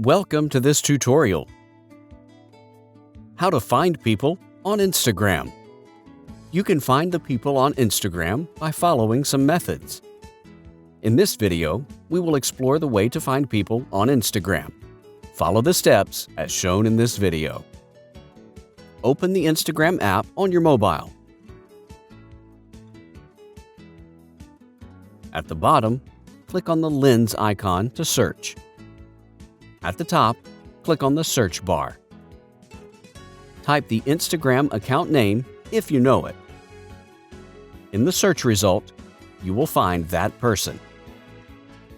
Welcome to this tutorial. How to find people on Instagram. You can find the people on Instagram by following some methods. In this video, we will explore the way to find people on Instagram. Follow the steps as shown in this video. Open the Instagram app on your mobile. At the bottom, click on the lens icon to search. At the top, click on the search bar. Type the Instagram account name if you know it. In the search result, you will find that person.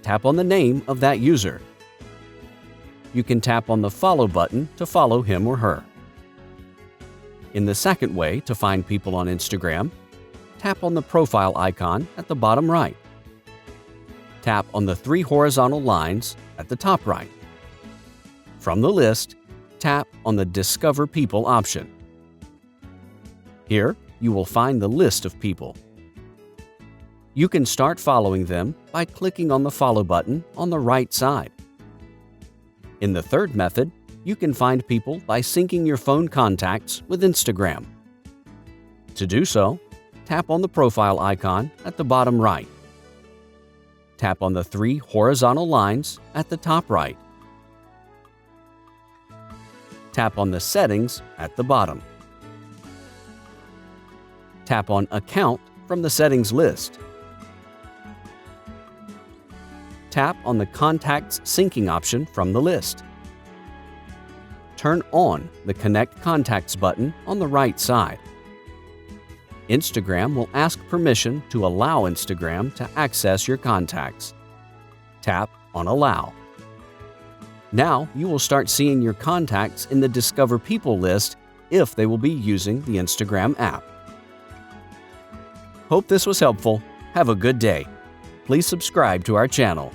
Tap on the name of that user. You can tap on the follow button to follow him or her. In the second way to find people on Instagram, tap on the profile icon at the bottom right. Tap on the three horizontal lines at the top right. From the list, tap on the Discover People option. Here, you will find the list of people. You can start following them by clicking on the Follow button on the right side. In the third method, you can find people by syncing your phone contacts with Instagram. To do so, tap on the profile icon at the bottom right. Tap on the three horizontal lines at the top right. Tap on the Settings at the bottom. Tap on Account from the Settings list. Tap on the Contacts Syncing option from the list. Turn on the Connect Contacts button on the right side. Instagram will ask permission to allow Instagram to access your contacts. Tap on Allow. Now you will start seeing your contacts in the Discover People list if they will be using the Instagram app. Hope this was helpful. Have a good day. Please subscribe to our channel.